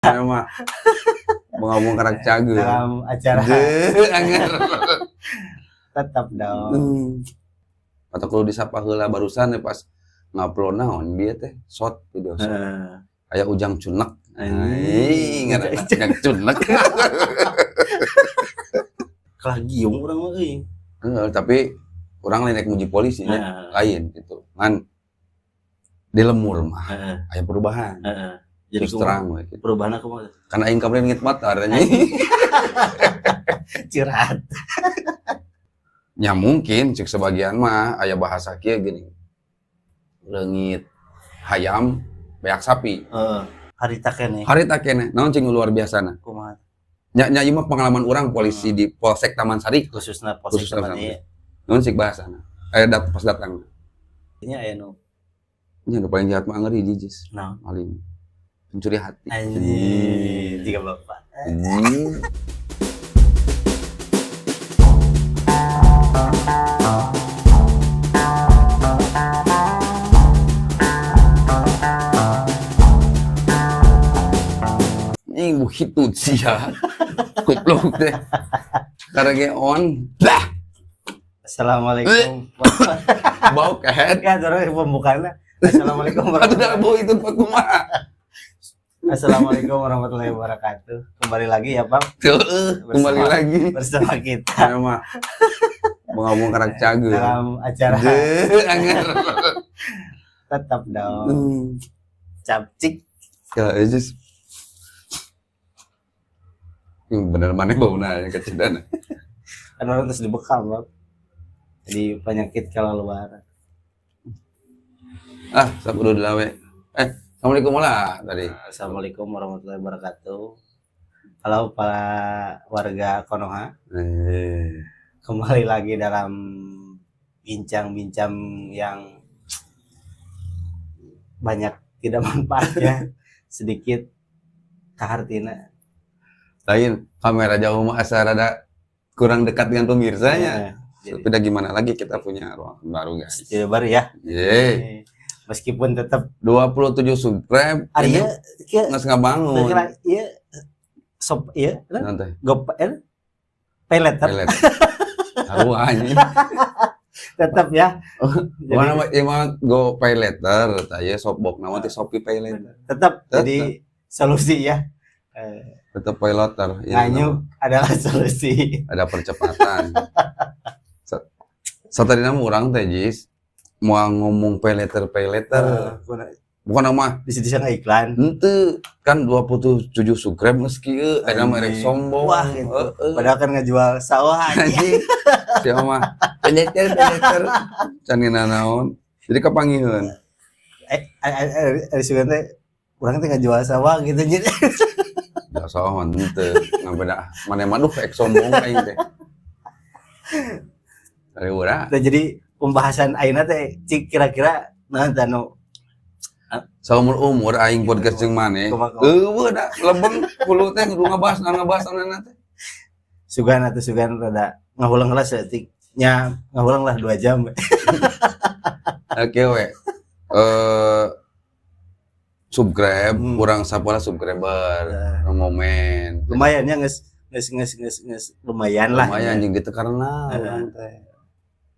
Mah ngomong karak cager dalam acara anger tetap dong. atau kalau disapa heula barusan pas ngupload naon bieu teh short video short aya Ujang Cunek Ujang Cunek Kelagiung urang mah euy. Tapi orang lain muji polisi lain gitu kan di lemur mah aya perubahan Jadi terus terang we gitu. Perubahan aku mah Karena aing kamari ngit matar anjing. curhat. Ya mungkin cek sebagian mah aya bahasa kieu gini. Leungit hayam beak sapi. Harita keneh. Harita keneh. Naon cing luar biasana? Kumaha? Nya ieu mah pengalaman urang polisi di Polsek Taman Sari Khususna Polsek Taman Sari. Naon cik bahasana? Aya pas datang. Nya aya nu. Nya nu paling jahat mah ngeri jijis. Naon? Maling. Pencuri hati. Anjing, jika bapak. Ini begitu sih ya. Goblok teh. Karena on. Bah. Assalamualaikum. Bau kehet. Ya, terus pembukaannya. Assalamualaikum warahmatullahi Aduh, bau itu Pak Kumaha. Assalamualaikum warahmatullahi wabarakatuh. Kembali lagi ya, Bang. Kembali lagi Bersama kita sama ngomong karak cager dalam acara anger tetap dong. Capcik. ya just bener mana bauna kecidan Kan orang terus dibekam, Bang. Jadi penyakit kalau luar. sabudu dilawe. Assalamualaikum lah tadi. Assalamualaikum warahmatullahi wabarakatuh. Halo para warga Konoha. Kembali lagi dalam bincang-bincang yang banyak tidak manfaatnya, sedikit kahartina. Lain kamera jauh mah asa rada kurang dekat dengan pemirsanya. Tapi udah gimana lagi kita punya ruangan baru guys. Studio baru ya. Meskipun tetap 27 subscribe. Arya nggak ngabangun. Iya. Sop iya. Nanti. Peleter. Aruannya. Tetap ya. Mana emang go pay letter, saya shopbox nama teh Shopee pay letter. Tetap jadi solusi ya. Tetap pay letter. Nganyuk adalah solusi. Ada percepatan. Tadi nama orang teh Jis mau ngomong pay letter. Bukan nama di situ sana iklan. Ente kan 27 subscribe meski ada merek sombong. Wah, padahal kan ngejual sawah anjing. Siapa mah peleter canina naon. Jadi kapanggieun. Sugan teh urang teh ngejual sawah gitu jadi. Ya sawah mah teu ngabeda mane mah duh ek sombong aing teh. Dari urang. Jadi pembahasan ayeuna teh kira-kira naon tanu saumur umur aing podcast jeung maneh. Da lebeng puluh teh kudu ngabahas aneuna teh. Sugan rada ngahulang lah setik. Nya ngahulang lah 2 jam. Oke we. Subscribe kurang sapola subscriber. Momen. Lumayan ya geus lumayan lah. Lumayan jeung gitu karena urang teh.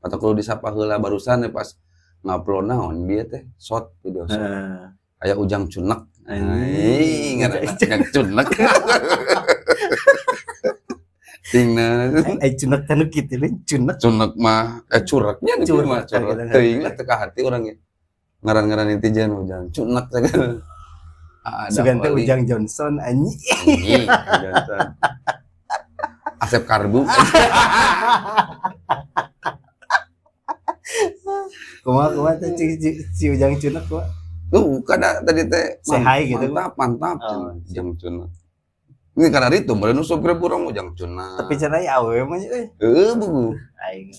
Atau kalau disapa heula barusan pas ngupload naon bieu teh short video short. Aya Ujang Cunek. Ujang Cunek. Tingna. Cunek tanu kitu leuh cunek. Cunek mah cureknya gitu mah curek. Teuing lah teu ka hati urang ge. Ngaran-ngaran netizen Ujang Cunek teh. Sugan teh Ujang Johnson anjing. Johnson. Asep Karbu. Kumaha teh si Ujang Cunek kumaha? Kada tadi teh sehai gitu. Mantap Ujang Cunek. Ini karena itu baru subscribe urang Ujang Cunek. Tapi cenah awewe mah euy. Buku. Aing.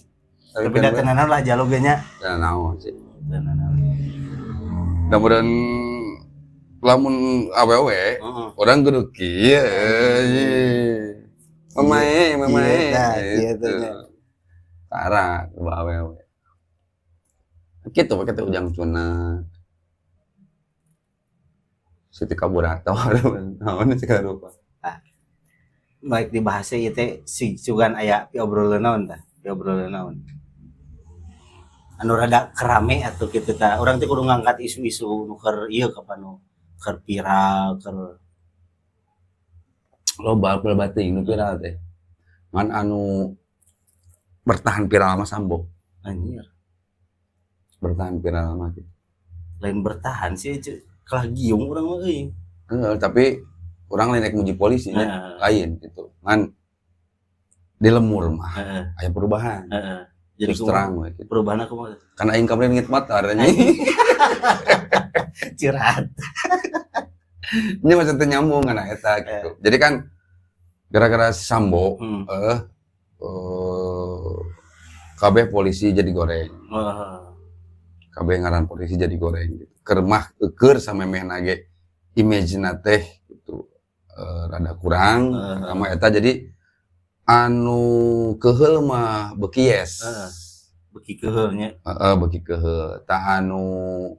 Tapi da tenanan lah jalogenya. Da naon sih. Tenanan. Kemudian lamun awewe orang kudu kieu. Mamae. Iya teh. Tara awewe. Kitu Ujang Cunek. Siti kaburator naon sih karupa. Baik dibahas ieu teh si sugan aya piobroleun naon tah piobroleun naon anu rada kerame atuh kitu tah urang teh kudu ngangkat isu-isu nu keur ieu kapan nu keur viral keur Loba bating nu viral teh. Man anu bertahan viral mah Sambo. anjir Bertahan viral mah gitu. lain bertahan sih kalah giung urang mah euy. Tapi orang lain muji polisi nya lain gitu. Man di lemur mah aya perubahan. Jadi Terus terang we gitu. perubahan aku mah Kan aing kamari ngit motor nya. curhat. Ini maksudnya nyambung kan eta gitu. Jadi kan gara-gara si Sambo kabeh polisi jadi goreng. Kabeh ngaran polisi jadi goreng gitu. Keur mah keur samemehna ge image-na teh gitu. Rada kurang sama eta jadi anu keheul mah beuki yes. Beki keheul nya. Beuki keheul. Tah anu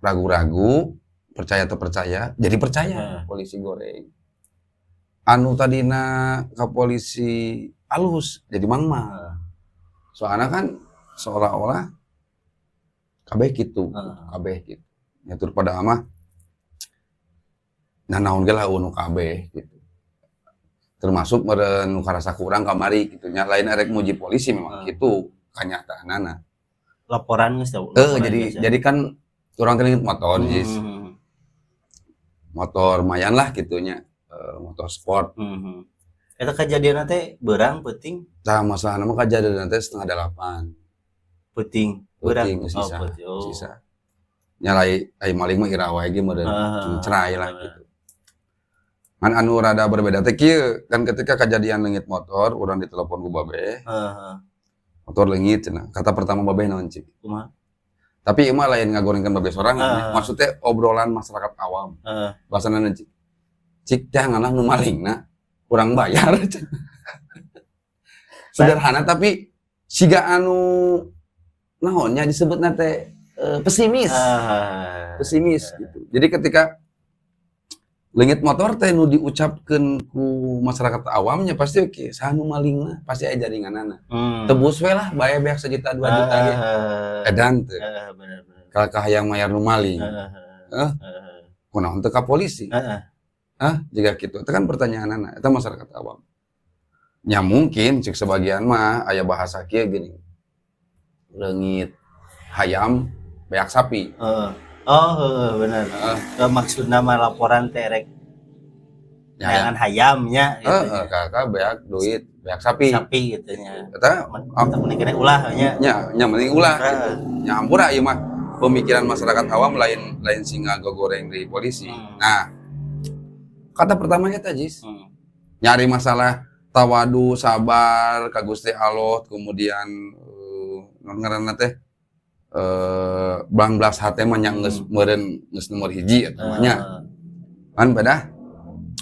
ragu-ragu percaya atau percaya jadi percaya polisi goreng anu tadina ka polisi alus jadi mangmal soalnya kan seolah-olah kabeh gitu kabeh gitu nyatur pada amah nah naon ge lah nu kabeh gitu termasuk meureun nu karasa kurang kamari gitu nya lain arek muji polisi memang gitu kanyataanana Laporan geus tah. jadi kan urang teh motor motor lumayan lah gitunya motor sport. Eta kejadian teh beurang peuting. Tah masalahna mah kejadian teh 7:30. Peuting beurang sisa. Sisa. Nyalai ai maling mah irawa ge meureun cerai lah gitu. Man anu rada berbeda teh kieu kan ketika kejadian leungit motor urang ditelepon ku babeh. Motor leungit cenah. Kata pertama babeh naon cik? Kumaha? Tapi emang lain ngagorengkan babeh sorangan, maksudnya obrolan masyarakat awam. Bahasana cik, cik teh nganah nu malingna, kurang bayar. Sederhana tapi siga anu naonnya disebutna teh pesimis. Pesimis gitu. Jadi ketika leungit motor teh nu diucapkeun ku masyarakat awamnya pasti oke, saha nu malingna, pasti aya jaringanana. Tebus we lah bae beak 1 juta 2 juta ge. Edan teh. Bener. Kalau hayang mayar nu maling. Kunaon teu ka polisi? Jika gitu. Itu kan pertanyaanana, eta masyarakat awam. Ya mungkin cek sebagian mah aya bahasa kieu gini. Leungit hayam beak sapi. Bener. Maksudna mah laporan teh rek jangan hayamnya gitu. Kakak beak duit, beak sapi. Sapi gitu nya. Eta mending kena ulah nya. Nya mending ulah gitu. Nya ampura ieu mah pemikiran masyarakat awam lain singa gogoreng di polisi. Nah, kata pertamanya tadi nyari masalah tawadu, sabar, ka Gusti Allah, kemudian ngaranna teh banglas hate mah nya geus meureun geus nomor 1 eta nya. Kan pada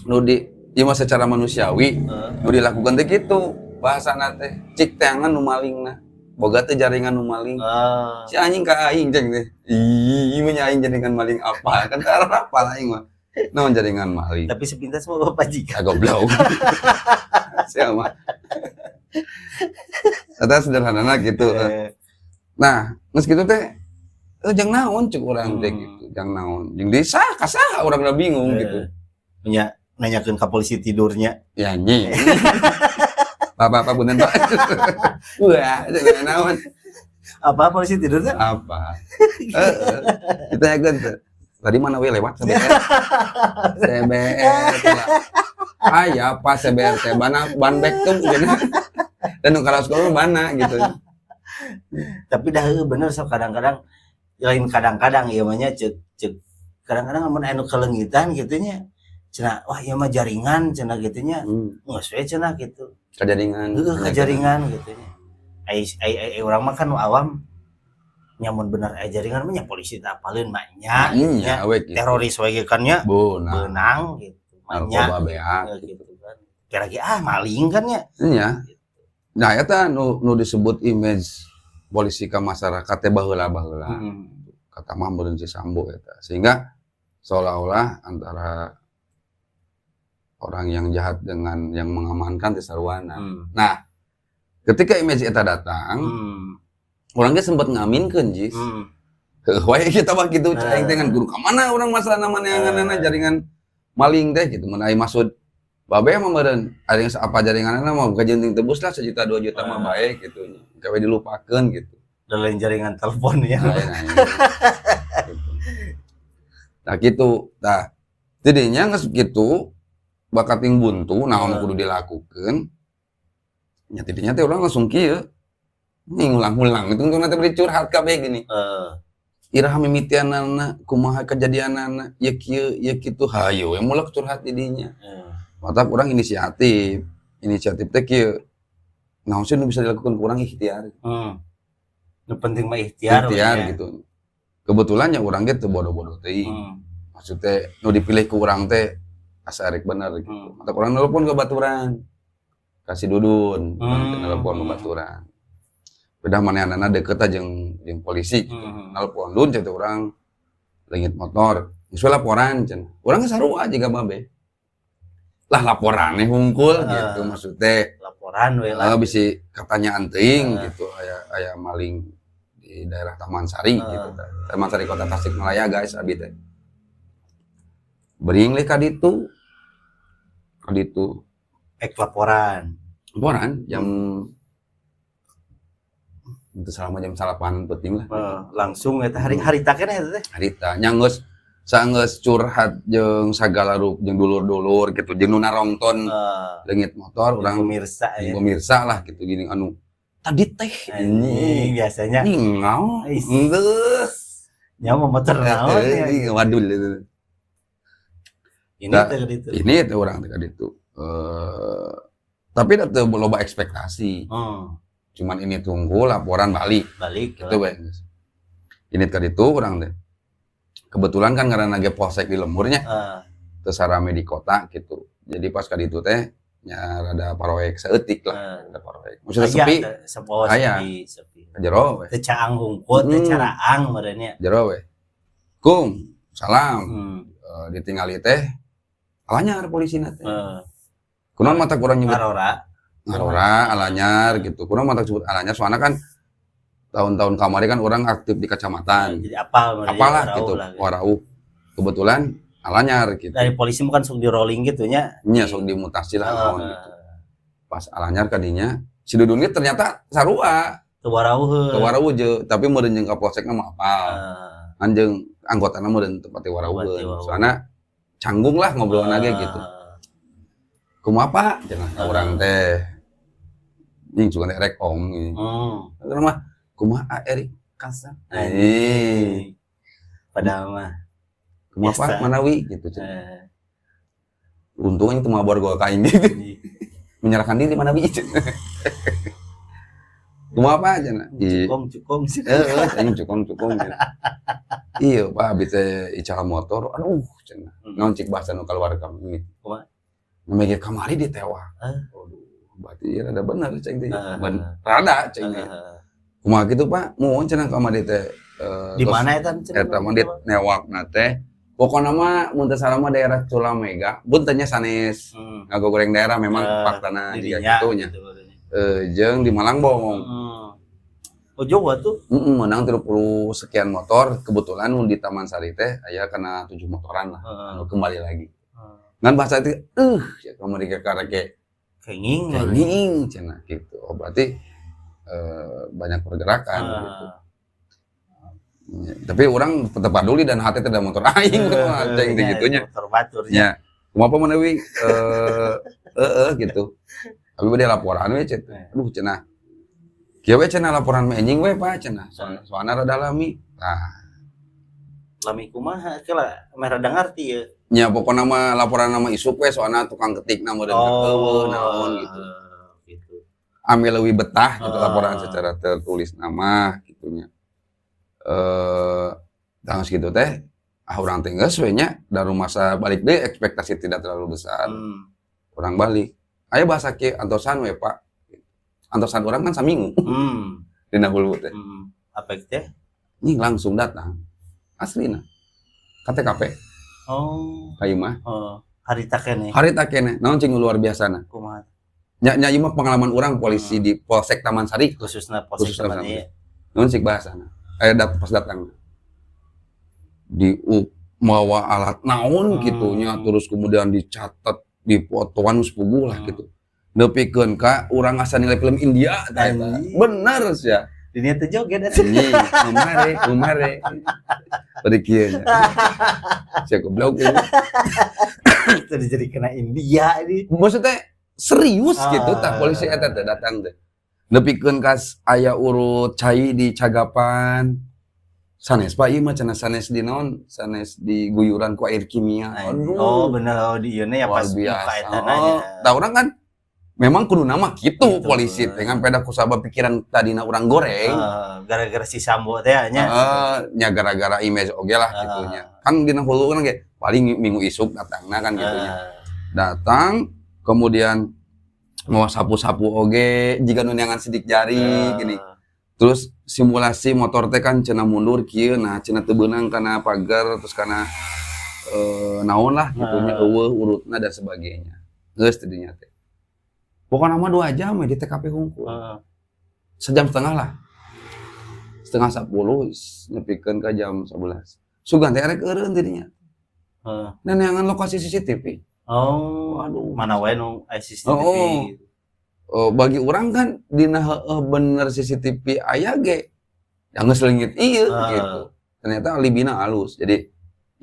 nu di ieu mah secara manusiawi nu dilakukan teh kitu bahasana teh cik teangan nu malingna boga teh jaringan nu maling. Si anjing ka aing ceng teh. Ih, ieu nya aing jaringan maling apa? Kan tara apa aing mah. Naon jaringan maling. Tapi sepintas mah bapak jika. Goblok. Sia mah. Eta sederhanana gitu. Nah, geus kitu teh jeung naon cek urang teh gitu. Jeung naon. Jeung di saha urang udah bingung gitu. Nya nanyakeun ka polisi tidurnya. Ya anjing. Bapak punten Pak. Wah, naon. Apa polisi tidurnya? Apa? Ditanyakeun teh. Tadi mana we lewat CBR? CBR lah. Aya apa CBR teh ban back tuh gitu. Dan nu karaos sekolah mana gitu. Tapi dah bener so kadang-kadang lain kadang-kadang ieu mah nya cek kadang-kadang amun anu keleungitan kitu nya cenah wah ieu mah jaringan cenah kitu nya geus we cenah kitu. Kajaringan. Kajaringan kitu nya. Ai urang mah kan nu awam nyamun bener jaringan mah nya polisi teh apaleun mah nya. Nya teroris we ge kan nya. Beunang gitu. Narkoba beak gitu kan. Kira-kira maling kan nya. Nya. Nah eta nu disebut image polisi ka masyarakat teh baheula-baheula. Kata mah meureun si Sambo eta. Sehingga seolah-olah antara orang yang jahat dengan yang mengamankan tesaruana. Nah, ketika image eta datang, orangnya sempat ngaminkeun jis. Wae kita mah kitu cai teh ngan guru ka mana urang masalah namanya nganana jaringan maling teh gitu mun aya maksud babe mah meureun ada yang apa jaringanna mah buka jenting tebus lah 1 juta 2 juta mah bae gitu nya. Gawe dilupakeun gitu. Dan lain jaringan telepon ya. Nah gitu. Nah, jadinya geus kitu bakat ting buntu naon kudu dilakukeun. Nya tidinya teh urang langsung kieu. Ngulang-ngulang itu nanti beri curhat kabeh gini. Iraha mimitianana kumaha kejadianana ya kieu ya kitu hayu we mulak curhat di dinya. Matak urang inisiatif teh kieu. Naon sih nu bisa dilakukan ku urang ikhtiar. Nu penting mah ikhtiar gitu. Kebetulannya urang ge teu bodoh-bodoh teuing. Maksudnya nu dipilih ku urang teh asa arek bener gitu. Matak urang nelpon ke baturan. Kasih dudun, nelpon ke baturan. Udah manehna deket aja jeung polisi gitu. Nelpon dun cete urang leungit motor. Geus laporan cenah. Urang sarua jiga babe. Lah laporannya hungkul gitu maksudnya. Laporan we lah. Bisi katanyaan teuing gitu aya maling di daerah Taman Sari gitu. Taman Sari Kota Tasikmalaya guys abi teh. Bering le ka ditu. Ek laporan jam itu selama jam 8 penting lah. Langsung eta harita keneh eta teh. Harita nya geus saenggeus curhat jeung sagala rup jeung dulur-dulur gitu jeung nu narongton leungit motor urang pemirsa lah gitu gini anu tadi teh ini biasanya ngau geus nya motor naon ya wadul itu. Ini teh urang teh ka ditu. Tapi teu loba ekspektasi. Cuman ini tunggu laporan balik gitu we. Ini ka ditu urang teh. Kebetulan kan karena ge polsek di Lemurnya. Teu sarame di kota gitu. Jadi pas ka ditu teh nya rada paroek saeutik lah, rada paroek. Maksudnya sepi. Sepi. Jero we. Teu caang hungkul, teu caraang meureunnya. Jero we. Kum, salam. Ditingali teh alanyar polisina teh. Kunaon mata kurang nyebut Ngarora, alanyar gitu. Kurang mata sebut alanyar soalnya kan tahun-tahun kamari kan orang aktif di kecamatan. Jadi apalah gitu. Warau. Kebetulan alanyar gitu. Dari polisi bukan sok di rolling gitu nya. Nya sok dimutasi lah naon gitu. Pas alanyar kadinya si Dudun ternyata sarua. Teu warau je, tapi meureun jeung kapolsekna mah apal. Anjeung anggotana meureun teu pati waraueun. Soalna canggung lah ngobrolna ge gitu. Kumaha Pak? Cenah urang teh. Ning sugan rek om gitu. Karena mah kumaha Erik Kasa. Padahal mah kumaha Pak Manawi gitu cenah. Untungnya itu mah borgol kain gitu. Menyerahkan diri Manawi cenah. Kumaha Pak cenah? Cukong. Aing cukong. Iya Pak abi teh ical motor. Aduh cenah. Naon cik bahasa nu kaluar kami. Kumaha? Memege kamari ditewak. Waduh, berarti rada bener ceng teh. Rada ceng. Kumaha kitu Pak? Muun cenah kamari teh. Di mana eta? Eta mah di newakna teh. Pokona mah mun teu salah mah daerah Culamega. Buntenya sanes ngagogoreng daerah memang faktana jiga kitu nya. Jeung di Malangbong. Oh Jawa tuh? Menang 30 sekian motor. Kebetulan mun di Taman Sari teh aya kana 7 motoran lah. Anu kembali lagi. Ngan bahasa itu, ya kamu dikarake kenging, cenah gitu. Oh berarti banyak pergerakan gitu. Ya, tapi orang tetap peduli dan hati tidak motor aing ceng gitunya. Motor baturnya. Kumaha menewi gitu. Tapi bade laporan we cet. Aduh cenah. Kieu we cenah laporan enjing we Pak cenah. Soalna rada lami. Tah. Lami kumaha kela merah ngarti ya. Nya pokoknya nama laporan nama isuk we soalnya tukang ketik nama dan kakeuweun naon gitu. Ambil leuwih betah gitu laporan secara tertulis nama gitunya. Tangos gitu teh urang teh geus we nya daru masa balik deui ekspektasi tidak terlalu besar. Urang balik. Aya bahasa kieu antosan we Pak. Antosan urang kan saminggu. Dina hulu teh. Apa teh? Nih langsung datang. Aslina. KTKP. Oh. Ka imah. Harita keneh. Harita keneh. Naon cing luar biasana. Kumaha? Nya ieu mah pengalaman urang polisi di Polsek Taman Sari. Khususna Polsek Taman ieu. Naon cik bahasana. Pas datang. Mawa alat naon gitunya, terus kemudian dicatat, dipotoan sepuguh lah gitu. Nepikeun ka urang asa nilai film India eta. Bener sia. Dunia teh joget atuh. Umare. Bari kieu nya. Sia goblok ini. Itu jadi kena India ini. Maksudnya serius gitu tah polisi eta teh datang teh. Nepikeun ka aya urut cai di Cagapan. Sanes Pak ieu mah cenah sanes di naon? Sanes di guyuran ku air kimia. Aduh. Oh bener di ieu ya pas buka eta nanya. Da urang kan memang kudu nama gitu polisi teh ngan peda kusabab pikiran tadina urang goreng. Gara-gara si Sambo teh nya. Nya gara-gara image oge lah gitunya. Kan dina hulu kan ge paling minggu isuk datangna kan gitunya. Datang kemudian mau sapu-sapu oge jika nunyangan sidik jari gini. Terus simulasi motor teh kan cenah mundur kieu nah cenah teu beunang kana pagar terus kana naon lah gitunya eueuh urutna dan sebagainya. Geus teh dinya teh. Pokoknya mah 2 jam di TKP hungkul. Sejam setengah lah. Setengah 10 nepikeun ka jam 11. Sugan teh erek eureun tidinya. Neneangan lokasi CCTV. Oh, aduh, mana wae nu CCTV. Bagi orang kan dina bener CCTV aya ge. Yang ngeselingit ieu gitu. Ternyata alibina halus. Jadi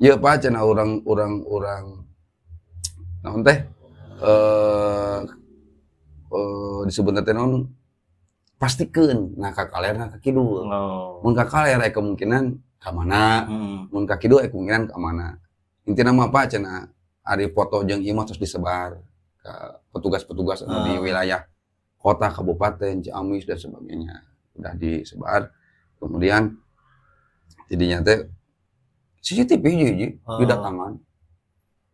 ieu Pak cenah urang naon teh disebut teh naon pastikeun nah ka kalerna ka kidul. Mun ka kaler aya kemungkinan ka mana, mun ka kidul aya kemungkinan ka mana. Intina mah Pak cenah ari foto jeung ieu mah terus disebar ka petugas-petugas di wilayah kota, kabupaten, Ciamis dan sebagainya. Udah disebar. Kemudian jadinya teh CCTV hiji didatangan.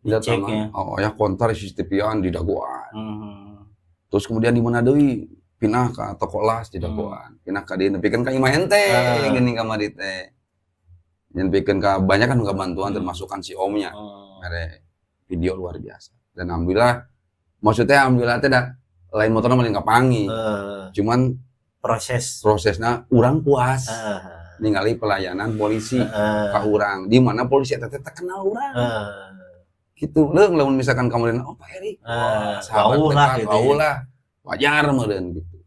Didatangan. Ya kontar CCTV-an di dagoan. Terus kemudian di mana deui pindah ka toko las di dagoan. Pindah ka dieu nepikeun ka imah henteu geuning kamari teh. Nepikeun ka banyak kan bantuan termasuk kan si omnya. Mere video luar biasa. Dan alhamdulillah teh dah lain motornya malah kapangi. Cuman prosesnya urang puas. Ningali pelayanan polisi ka urang. Di mana polisi eta teh kenal urang. Gitu lamun misalkan kamu oh Pak Erik jauh lah gitu lah wajar meureun gitu.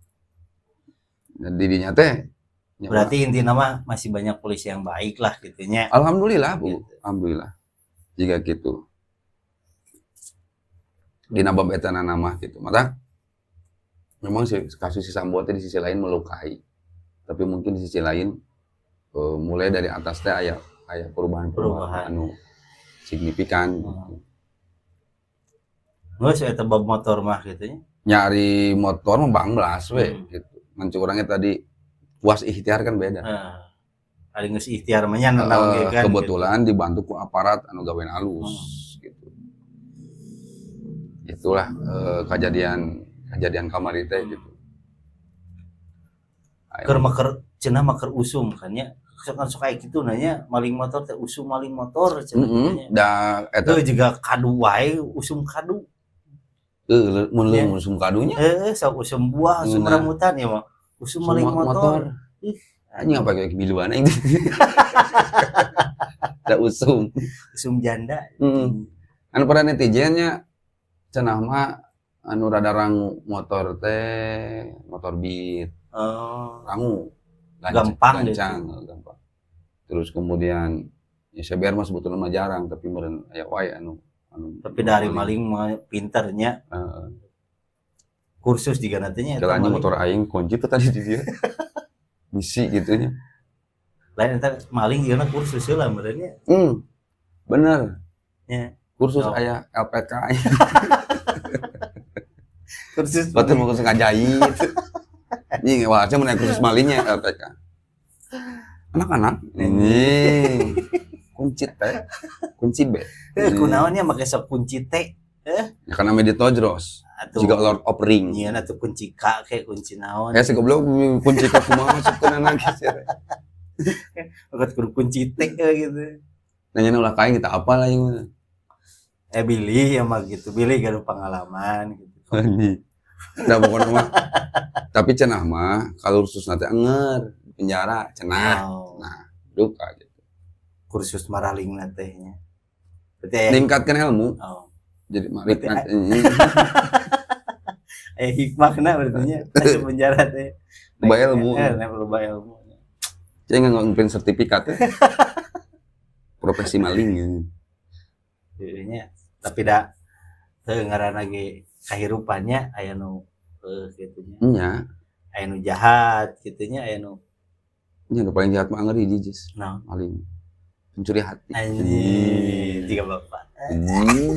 Dan didinya teh berarti intinya mah masih banyak polisi yang baik lah gitu nya. Alhamdulillah Bu, alhamdulillah. Jika gitu. Dina bab eta nama gitu. Maka memang kasus si Sambo teh di sisi lain melukai. Tapi mungkin di sisi lain mulai dari atas teh aya perubahan anu signifikan gitu. Nggak saya tebak motor mah gitu ya? Nyari motor mah banglas we gitu. Mancu orangnya tadi puas ikhtiar kan beda. Ada nges ikhtiar mah nya naon kan. Kebetulan gitu. Dibantu ku aparat anu gawean alus gitu. Itulah kejadian kamari teh gitu. Keur cenah maker usum kan ya. Sok kayak gitu nanya maling motor teh usum maling motor cenah. Da eta juga kadu wae usum kadu. Mun usum kadunya. Sok usum buah, usum rambutan ya mah. Usum maling motor. Anjing apa kayak biluan aing. Da usum janda. Anu pada netizennya cenah mah anu rada rangu motor teh motor Beat. Rangu. Gampang. Terus kemudian ya sebenarnya mah sebetulnya mah jarang tapi meureun aya wae anu tapi dari maling mah pinternya. Kursus juga nantinya jalannya motor aing kunci tuh tadi di dia. Misi gitunya. Lain entar maling ieu kursus heula meureunnya. Bener. Ya. Kursus aya LPK. Kursus betul mau kursus ngajahit. Ini wajah menaik kursus malingnya LPK. Anak-anak ini kunci teh, kunci B. Kunaonnya make sok kunci T. Ya karena media tojros. Juga Lord of Ring. Iya atuh kunci K kayak kunci naon. Ya segoblok kunci K kumaha masuk ke anak geus ya. Bukan kunci T gitu. Nanya ulah kain kita apa lah yang Billy ya mah gitu. Billy gak ada pengalaman gitu. Udah pokoknya mah. Tapi cenah mah kalau khusus nanti enger di penjara cenah. Oh, Nah, duka gitu. kursus maraling natehnya. Berarti aya Meningkatkan ilmu. oh. Jadi marik Berarti aya hikmahna berarti nya asup penjara teh. Loba ilmu. Loba ilmu. Saya nggak ngomongin sertifikat ya. Profesi maling gitu. Jadinya tapi dah teu ngaranna ge kahirupannya aya nu kitu nya. Nya, Aya nu jahat kitu nya aya nu nya nu paling jahat mah ngeri jijis. naon? Maling. Mencuri hati. Anjing, jika bapak. Anjing.